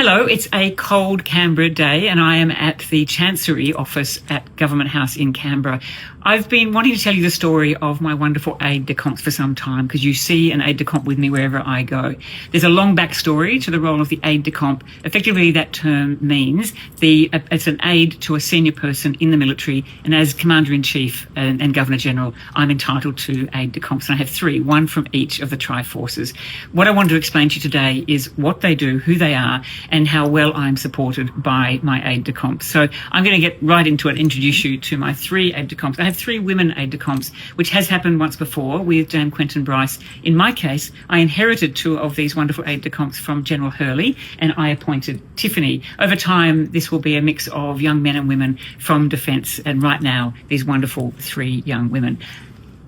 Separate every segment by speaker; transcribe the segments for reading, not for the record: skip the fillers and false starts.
Speaker 1: Hello, it's a cold Canberra day and I am at the Chancery office at Government House in Canberra. I've been wanting to tell you the story of my wonderful aide-de-camp for some time because you see an aide-de-camp with me wherever I go. There's a long backstory to the role of the aide-de-camp. Effectively, that term means it's an aide to a senior person in the military, and as Commander-in-Chief and Governor-General, I'm entitled to aide-de-camps, and I have three, one from each of the Tri-Forces. What I wanted to explain to you today is what they do, who they are, and how well I'm supported by my aide-de-camp. So I'm going to get right into it and introduce you to my three aide-de-camps. I have three women aide-de-camps, which has happened once before with Dame Quentin Bryce. In my case, I inherited two of these wonderful aide-de-camps from General Hurley, and I appointed Tiffany. Over time, this will be a mix of young men and women from Defence, and right now, these wonderful three young women.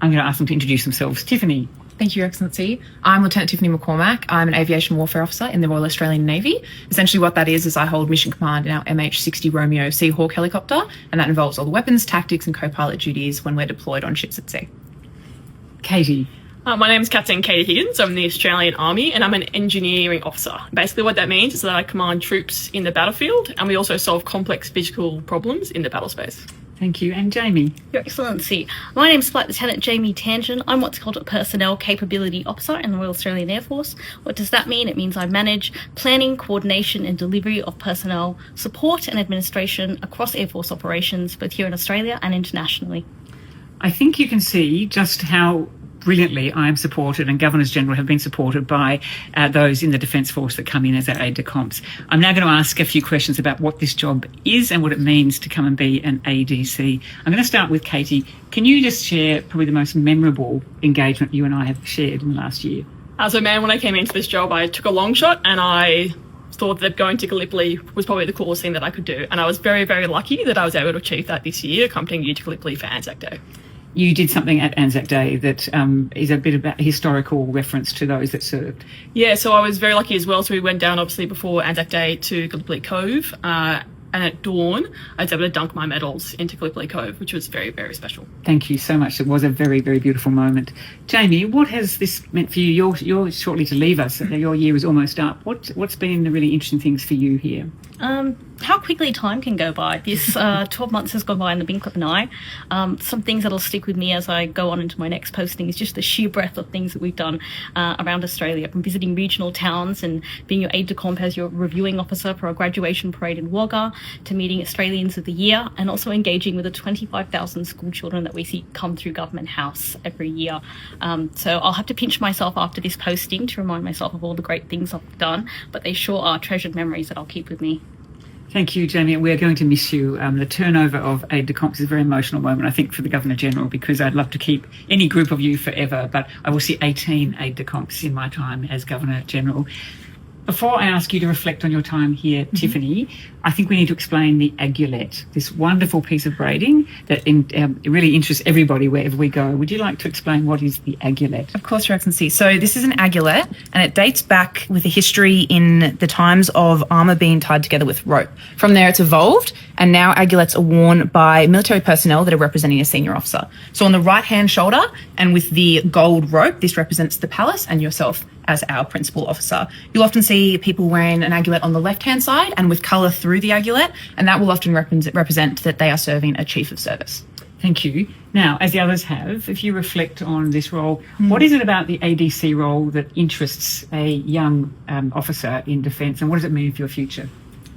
Speaker 1: I'm going to ask them to introduce themselves. Tiffany.
Speaker 2: Thank you, Your Excellency. I'm Lieutenant Tiffany McCormack. I'm an aviation warfare officer in the Royal Australian Navy. Essentially what that is I hold mission command in our MH-60 Romeo Seahawk helicopter, and that involves all the weapons, tactics and co-pilot duties when we're deployed on ships at sea.
Speaker 1: Katie.
Speaker 3: My name is Captain Katie Higgins. I'm in the Australian Army and I'm an engineering officer. Basically what that means is that I command troops in the battlefield, and we also solve complex physical problems in the battle space.
Speaker 1: Thank you. And Jamie.
Speaker 4: Your Excellency, my name is Flight Lieutenant Jamie Thanjan. I'm what's called a Personnel Capability Officer in the Royal Australian Air Force. What does that mean? It means I manage planning, coordination and delivery of personnel support and administration across Air Force operations, both here in Australia and internationally.
Speaker 1: I think you can see just how brilliantly I am supported, and Governors General have been supported by those in the Defence Force that come in as our aide-de-camps. I'm now going to ask a few questions about what this job is and what it means to come and be an ADC. I'm going to start with Katie. Can you just share probably the most memorable engagement you and I have shared in the last year?
Speaker 3: When I came into this job, I took a long shot and I thought that going to Gallipoli was probably the coolest thing that I could do. And I was very, very lucky that I was able to achieve that this year, accompanying you to Gallipoli for Anzac Day.
Speaker 1: You did something at Anzac Day that is a bit about historical reference to those that served.
Speaker 3: Yeah, so I was very lucky as well. So we went down, obviously, before Anzac Day to Gallipoli Cove. And at dawn, I was able to dunk my medals into Gallipoli Cove, which was very, very special.
Speaker 1: Thank you so much. It was a very, very beautiful moment. Jamie, what has this meant for you? You're shortly to leave us. Your year is almost up. What's been the really interesting things for you here?
Speaker 4: How quickly time can go by. This 12 months has gone by in the blink of an eye. Some things that'll stick with me as I go on into my next posting is just the sheer breadth of things that we've done around Australia, from visiting regional towns and being your aide-de-camp as your reviewing officer for a graduation parade in Wagga, to meeting Australians of the Year, and also engaging with the 25,000 school children that we see come through Government House every year. So I'll have to pinch myself after this posting to remind myself of all the great things I've done, but they sure are treasured memories that I'll keep with me.
Speaker 1: Thank you, Jamie. We're going to miss you. The turnover of aide-de-camps is a very emotional moment, I think, for the Governor-General, because I'd love to keep any group of you forever, but I will see 18 aide-de-camps in my time as Governor-General. Before I ask you to reflect on your time here, Tiffany, I think we need to explain the aiguillette, this wonderful piece of braiding that really interests everybody wherever we go. Would you like to explain what is the aiguillette?
Speaker 2: Of course, Your Excellency. So this is an aiguillette, and it dates back with a history in the times of armour being tied together with rope. From there, it's evolved, and now aiguillettes are worn by military personnel that are representing a senior officer. So on the right-hand shoulder, and with the gold rope, this represents the palace and yourself as our principal officer. You'll often see people wearing an aiguillette on the left-hand side and with colour through the aiguillette, and that will often represent that they are serving a chief of service.
Speaker 1: Thank you. Now, as the others have, if you reflect on this role, what is it about the ADC role that interests a young officer in Defence, and what does it mean for your future?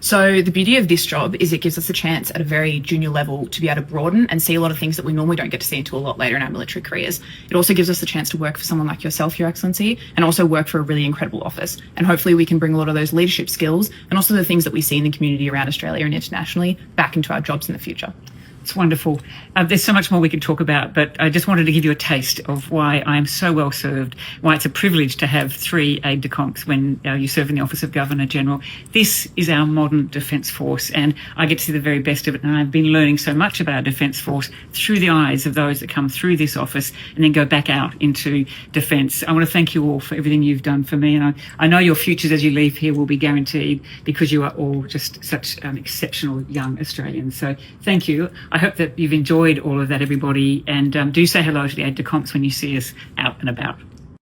Speaker 2: So the beauty of this job is it gives us a chance at a very junior level to be able to broaden and see a lot of things that we normally don't get to see until a lot later in our military careers. It also gives us the chance to work for someone like yourself, Your Excellency, and also work for a really incredible office. And hopefully we can bring a lot of those leadership skills and also the things that we see in the community around Australia and internationally back into our jobs in the future.
Speaker 1: It's wonderful. There's so much more we could talk about, but I just wanted to give you a taste of why I am so well served, why it's a privilege to have three aide-de-camps when you serve in the Office of Governor-General. This is our modern Defence Force, and I get to see the very best of it, and I've been learning so much about our Defence Force through the eyes of those that come through this office and then go back out into Defence. I want to thank you all for everything you've done for me, and I know your futures as you leave here will be guaranteed because you are all just such exceptional young Australians. So thank you. I hope that you've enjoyed all of that, everybody, and do say hello to the aide-de-camps when you see us out and about.